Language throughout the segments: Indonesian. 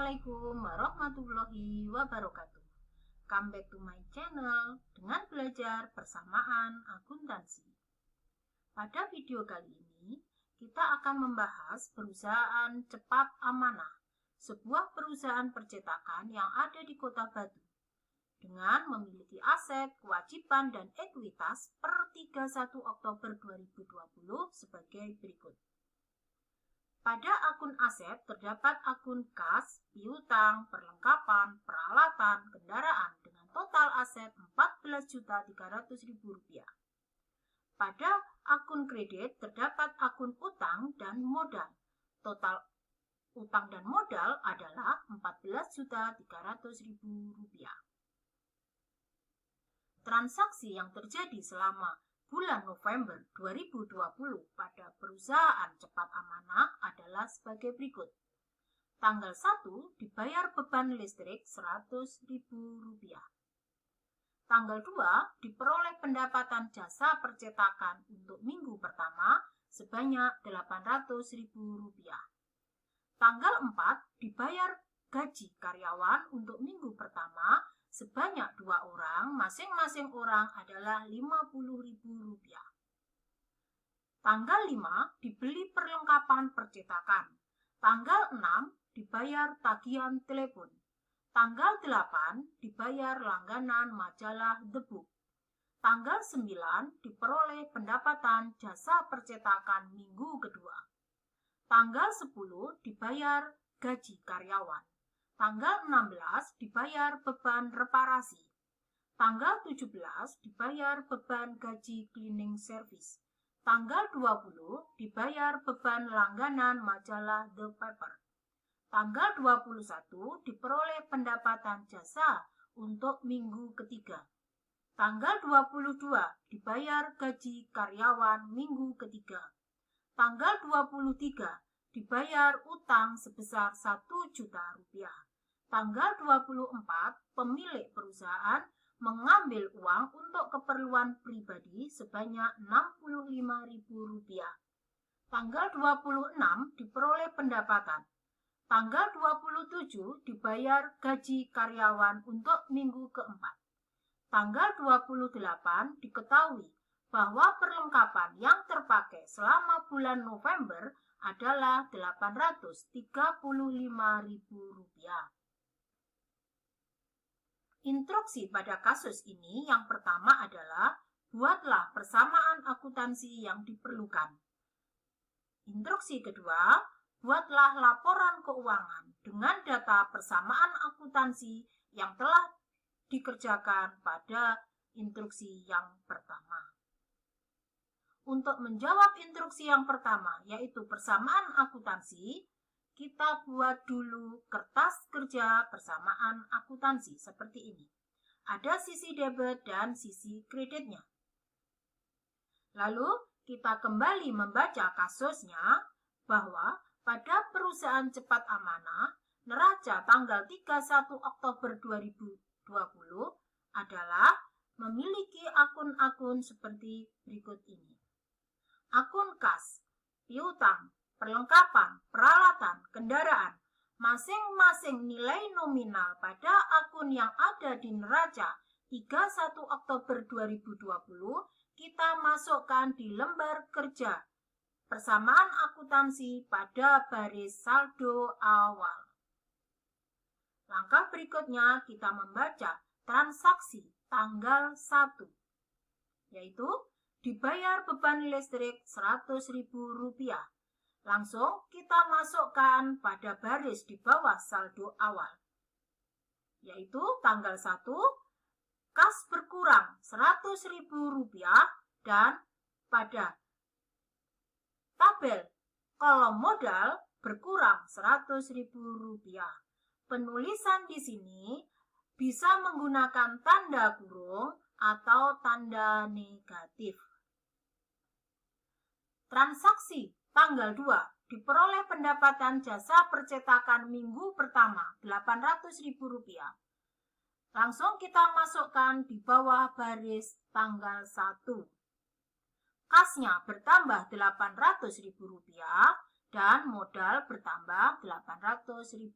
Assalamualaikum warahmatullahi wabarakatuh. Come back to my channel dengan belajar persamaan akuntansi. Pada video kali ini, kita akan membahas perusahaan Cepat Amanah, sebuah perusahaan percetakan yang ada di Kota Batu, dengan memiliki aset, kewajiban, dan ekuitas per 31 Oktober 2020 sebagai berikut. Pada akun aset terdapat akun kas, piutang, perlengkapan, peralatan, kendaraan dengan total aset Rp14.300.000. Pada akun kredit terdapat akun utang dan modal. Total utang dan modal adalah Rp14.300.000. Transaksi yang terjadi selama bulan November 2020 pada perusahaan Cepat Amanah adalah sebagai berikut. Tanggal 1 dibayar beban listrik Rp100.000. Tanggal 2 diperoleh pendapatan jasa percetakan untuk minggu pertama sebanyak Rp800.000. Tanggal 4 dibayar gaji karyawan untuk minggu pertama sebanyak 2 orang, masing-masing orang adalah Rp50.000. Tanggal 5 dibeli perlengkapan percetakan. Tanggal 6 dibayar tagihan telepon. Tanggal 8 dibayar langganan majalah The Book. Tanggal 9 diperoleh pendapatan jasa percetakan minggu kedua. Tanggal 10 dibayar gaji karyawan. Tanggal 16 dibayar beban reparasi. Tanggal 17 dibayar beban gaji cleaning service. Tanggal 20 dibayar beban langganan majalah The Paper. Tanggal 21 diperoleh pendapatan jasa untuk minggu ketiga. Tanggal 22 dibayar gaji karyawan minggu ketiga. Tanggal 23 dibayar utang sebesar Rp1 juta. Tanggal 24, pemilik perusahaan mengambil uang untuk keperluan pribadi sebanyak Rp65.000. Tanggal 26 diperoleh pendapatan. Tanggal 27 dibayar gaji karyawan untuk minggu keempat. Tanggal 28 diketahui bahwa perlengkapan yang terpakai selama bulan November adalah Rp835.000. Instruksi pada kasus ini yang pertama adalah buatlah persamaan akuntansi yang diperlukan. Instruksi kedua, buatlah laporan keuangan dengan data persamaan akuntansi yang telah dikerjakan pada instruksi yang pertama. Untuk menjawab instruksi yang pertama, yaitu persamaan akuntansi, kita buat dulu kertas kerja persamaan akuntansi seperti ini. Ada sisi debit dan sisi kreditnya. Lalu kita kembali membaca kasusnya bahwa pada perusahaan Cepat Amanah, neraca tanggal 31 Oktober 2020 adalah memiliki akun-akun seperti berikut ini. Akun kas, piutang, perlengkapan, peralatan, kendaraan, masing-masing nilai nominal pada akun yang ada di neraca 31 Oktober 2020 kita masukkan di lembar kerja persamaan akuntansi pada baris saldo awal. Langkah berikutnya kita membaca transaksi tanggal 1, yaitu dibayar beban listrik Rp100.000. Langsung kita masukkan pada baris di bawah saldo awal, yaitu tanggal 1, kas berkurang Rp100.000 dan pada tabel kolom modal berkurang Rp100.000. Penulisan di sini bisa menggunakan tanda kurung atau tanda negatif. Transaksi tanggal 2 diperoleh pendapatan jasa percetakan minggu pertama Rp800.000. Langsung kita masukkan di bawah baris tanggal 1. Kasnya bertambah Rp800.000 dan modal bertambah Rp800.000.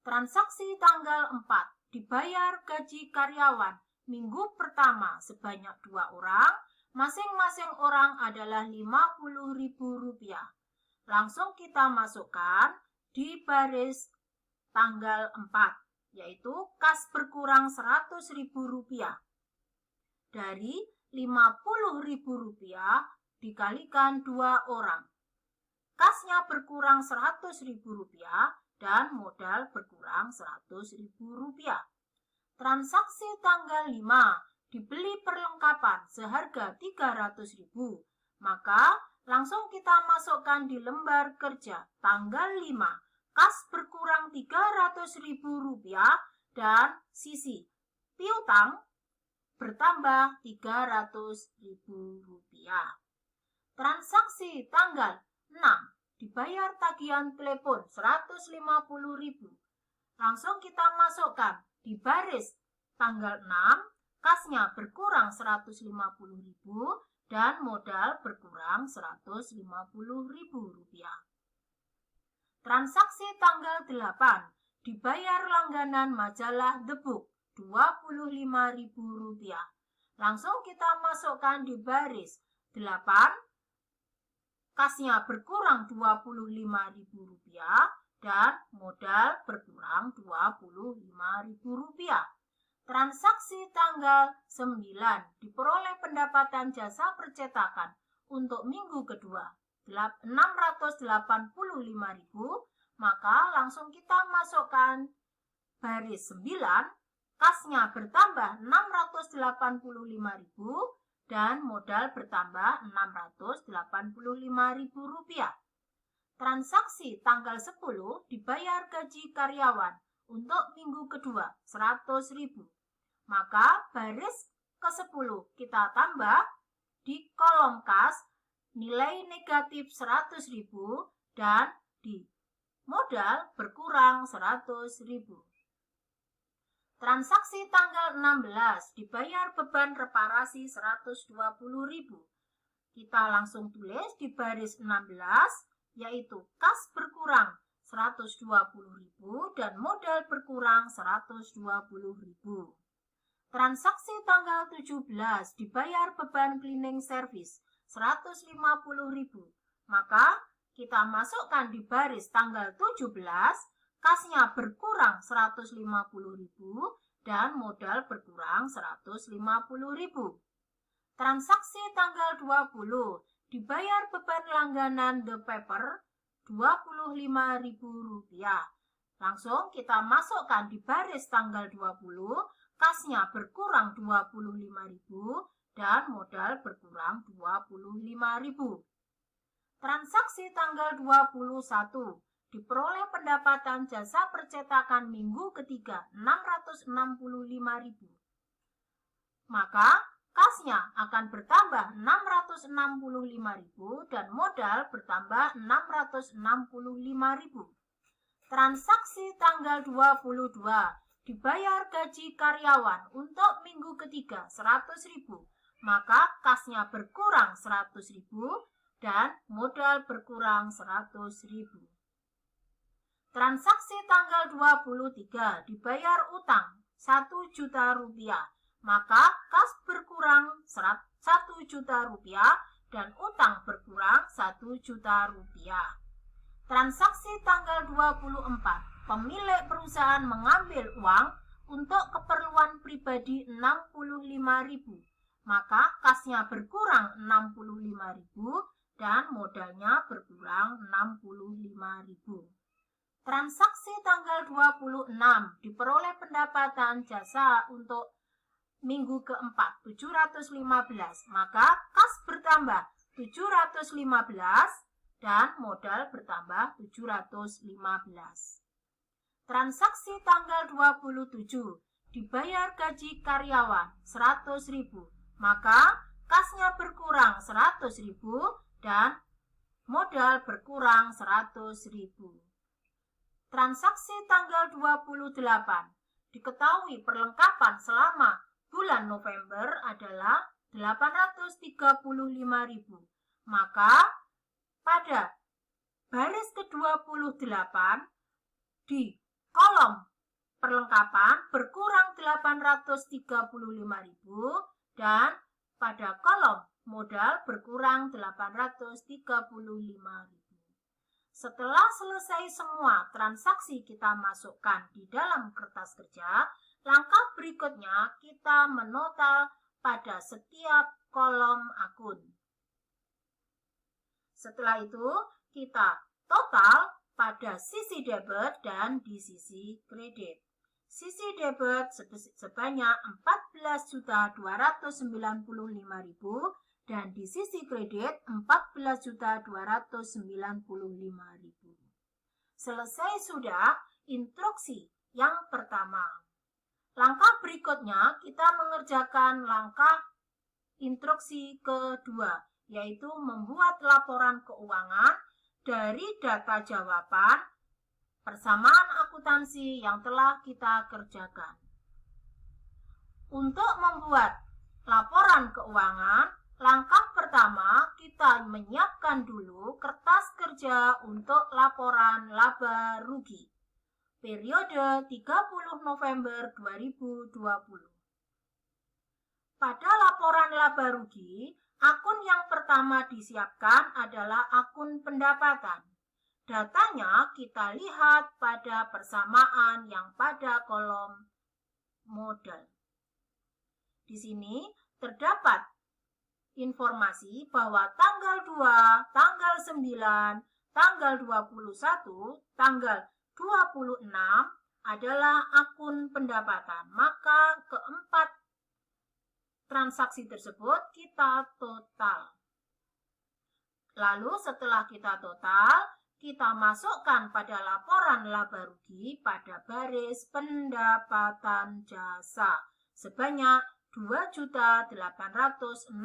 Transaksi tanggal 4 dibayar gaji karyawan minggu pertama sebanyak 2 orang, masing-masing orang adalah Rp50.000. Langsung kita masukkan di baris tanggal 4, yaitu kas berkurang Rp100.000. Dari Rp50.000 dikalikan 2 orang. Kasnya berkurang Rp100.000 dan modal berkurang Rp100.000. Transaksi tanggal 5 dibeli perlengkapan seharga Rp300.000. Maka langsung kita masukkan di lembar kerja tanggal 5. Kas berkurang Rp300.000 dan sisi piutang bertambah Rp300.000. Transaksi tanggal 6 dibayar tagihan telepon Rp150.000. Langsung kita masukkan di baris tanggal 6, kasnya berkurang Rp150.000 dan modal berkurang Rp150.000. Transaksi tanggal 8 dibayar langganan majalah The Book Rp25.000. Langsung kita masukkan di baris 8, kasnya berkurang Rp25.000 dan modal berkurang Rp25.000. Transaksi tanggal 9 diperoleh pendapatan jasa percetakan untuk minggu kedua Rp685.000, maka langsung kita masukkan baris 9, kasnya bertambah Rp685.000 dan modal bertambah Rp685.000. Transaksi tanggal 10 dibayar gaji karyawan untuk minggu kedua Rp100.000. Maka baris ke-10 kita tambah di kolom kas nilai negatif Rp100.000 dan di modal berkurang Rp100.000. Transaksi tanggal 16 dibayar beban reparasi Rp120.000. Kita langsung tulis di baris 16, yaitu kas berkurang Rp120.000 dan modal berkurang Rp120.000. Transaksi tanggal 17 dibayar beban cleaning service Rp150.000. Maka kita masukkan di baris tanggal 17, kasnya berkurang Rp150.000 dan modal berkurang Rp150.000. Transaksi tanggal 20 dibayar beban langganan The Paper Rp25.000. Langsung kita masukkan di baris tanggal 20, kasnya berkurang Rp25.000 dan modal berkurang Rp25.000. Transaksi tanggal 21 diperoleh pendapatan jasa percetakan minggu ketiga Rp665.000. Maka kasnya akan bertambah Rp665.000 dan modal bertambah Rp665.000. Transaksi tanggal 22 dibayar gaji karyawan untuk minggu ketiga Rp100.000. Maka kasnya berkurang Rp100.000 dan modal berkurang Rp100.000. Transaksi tanggal 23 dibayar utang Rp1.000.000. Maka kas berkurang Rp1.000.000 dan utang berkurang Rp1.000.000. Transaksi tanggal 24, pemilik perusahaan mengambil uang untuk keperluan pribadi Rp65.000. Maka kasnya berkurang Rp65.000 dan modalnya berkurang Rp65.000. Transaksi tanggal 26 diperoleh pendapatan jasa untuk minggu keempat Rp715, maka kas bertambah Rp715 dan modal bertambah Rp715. Transaksi tanggal 27 dibayar gaji karyawan Rp100.000, maka kasnya berkurang Rp100.000 dan modal berkurang Rp100.000. Transaksi tanggal 28 diketahui perlengkapan selama bulan November adalah Rp835.000. Maka pada baris ke-28 di kolom perlengkapan berkurang 835.000 dan pada kolom modal berkurang 835.000. Setelah selesai semua transaksi kita masukkan di dalam kertas kerja, langkah berikutnya kita menotal pada setiap kolom akun. Setelah itu, kita total pada sisi debit dan di sisi kredit. Sisi debit sebanyak 14.295.000 dan di sisi kredit 14.295.000. Selesai sudah instruksi yang pertama. Langkah berikutnya kita mengerjakan langkah instruksi kedua, yaitu membuat laporan keuangan dari data jawaban persamaan akuntansi yang telah kita kerjakan. Untuk membuat laporan keuangan, langkah pertama, kita menyiapkan dulu kertas kerja untuk laporan laba rugi. Periode 30 November 2020. Pada laporan laba rugi, akun yang pertama disiapkan adalah akun pendapatan. Datanya kita lihat pada persamaan yang pada kolom modal. Di sini terdapat informasi bahwa tanggal 2, tanggal 9, tanggal 21, tanggal 26 adalah akun pendapatan. Maka keempat transaksi tersebut kita total. Lalu setelah kita total, kita masukkan pada laporan laba rugi pada baris pendapatan jasa sebanyak Rp2.865.000.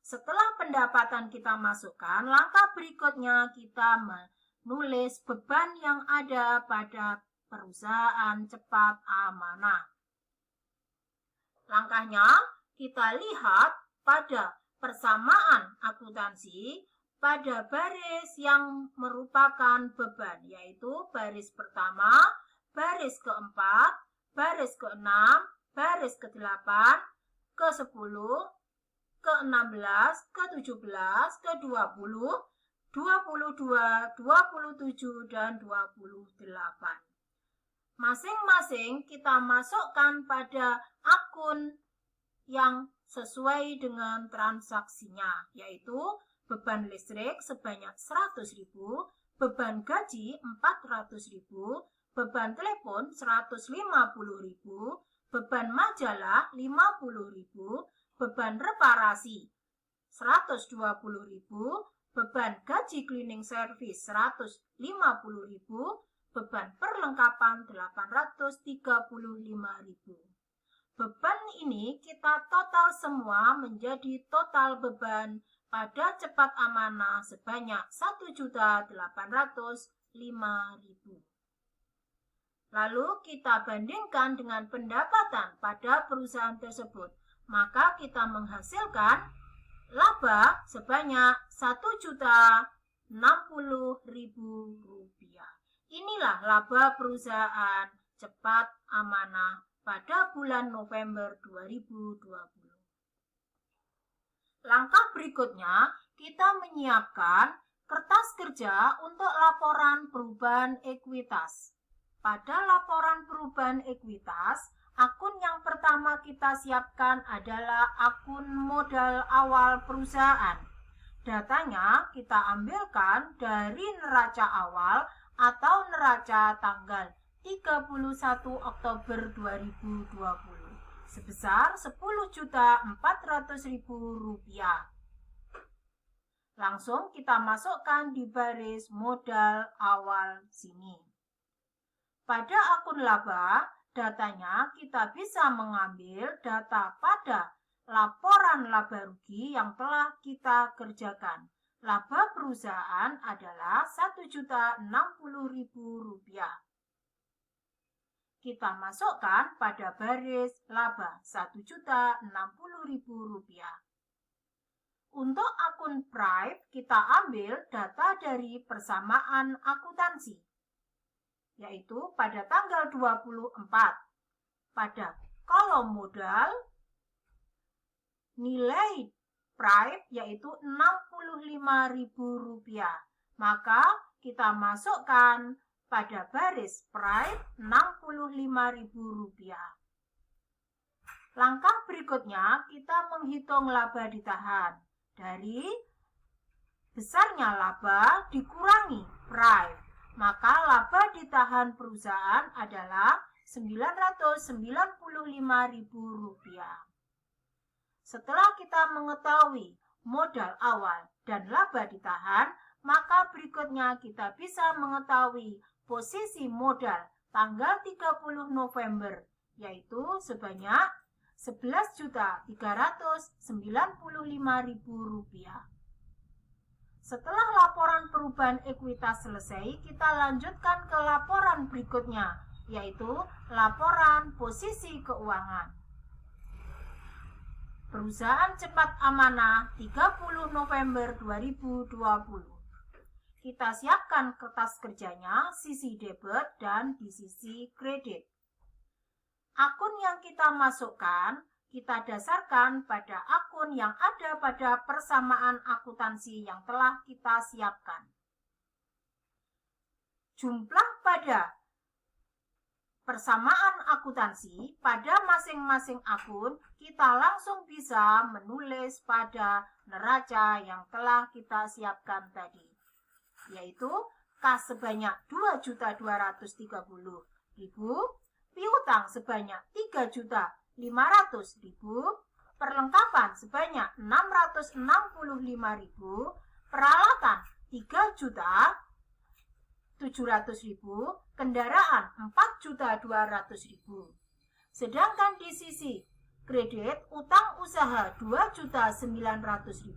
Setelah pendapatan kita masukkan, langkah berikutnya kita menulis beban yang ada pada perusahaan cepat amanah. Langkahnya kita lihat pada persamaan akuntansi pada baris yang merupakan beban, yaitu baris pertama, baris keempat, baris ke-6, baris ke-8, ke-10, ke-16, ke-17, ke-20, 22, 27, dan 28. Masing-masing kita masukkan pada akun yang sesuai dengan transaksinya, yaitu beban listrik sebanyak 100.000, beban gaji 400.000, beban telepon 150.000, beban majalah 50.000, beban reparasi 120.000, beban gaji cleaning service 150.000, beban perlengkapan 835.000. Beban ini kita total semua menjadi total beban pada cepat amanah sebanyak Rp1.805.000. Lalu kita bandingkan dengan pendapatan pada perusahaan tersebut. Maka kita menghasilkan laba sebanyak Rp1.060.000. Inilah laba perusahaan cepat amanah pada bulan November 2020. Langkah berikutnya, kita menyiapkan kertas kerja untuk laporan perubahan ekuitas. Pada laporan perubahan ekuitas, akun yang pertama kita siapkan adalah akun modal awal perusahaan. Datanya kita ambilkan dari neraca awal atau neraca tanggal 31 Oktober 2020 sebesar Rp10.400.000. Langsung kita masukkan di baris modal awal sini. Pada akun laba, datanya kita bisa mengambil data pada laporan laba rugi yang telah kita kerjakan. Laba perusahaan adalah Rp1.060.000. Kita masukkan pada baris laba Rp1.060.000. Untuk akun Prive, kita ambil data dari persamaan akuntansi, yaitu pada tanggal 24. Pada kolom modal, nilai Prive yaitu Rp65.000. Maka kita masukkan pada baris Prive Rp65.000. Langkah berikutnya, kita menghitung laba ditahan. Dari besarnya laba dikurangi Prive, maka laba ditahan perusahaan adalah Rp995.000. Setelah kita mengetahui modal awal dan laba ditahan, maka berikutnya kita bisa mengetahui posisi modal tanggal 30 November, yaitu sebanyak Rp11.395.000. Setelah laporan perubahan ekuitas selesai, kita lanjutkan ke laporan berikutnya, yaitu laporan posisi keuangan. Perusahaan Cepat Amanah 30 November 2020. Kita siapkan kertas kerjanya, sisi debit dan di sisi kredit. Akun yang kita masukkan, kita dasarkan pada akun yang ada pada persamaan akuntansi yang telah kita siapkan. Jumlah pada persamaan akuntansi pada masing-masing akun, kita langsung bisa menulis pada neraca yang telah kita siapkan tadi, yaitu kas sebanyak Rp2.230.000, piutang sebanyak Rp3.500.000, perlengkapan sebanyak Rp665.000, peralatan Rp3.700.000, kendaraan Rp4.200.000. Sedangkan di sisi kredit, utang usaha Rp2.900.000,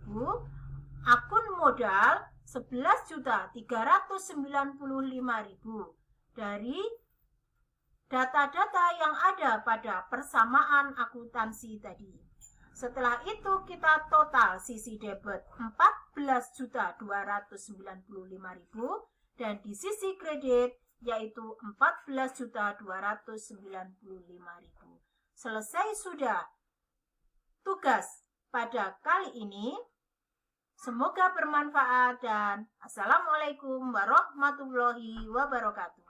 akun modal Rp11.395.000 dari data-data yang ada pada persamaan akuntansi tadi. Setelah itu kita total sisi debit Rp14.295.000 dan di sisi kredit yaitu Rp14.295.000. Selesai sudah tugas pada kali ini. Semoga bermanfaat dan Assalamualaikum warahmatullahi wabarakatuh.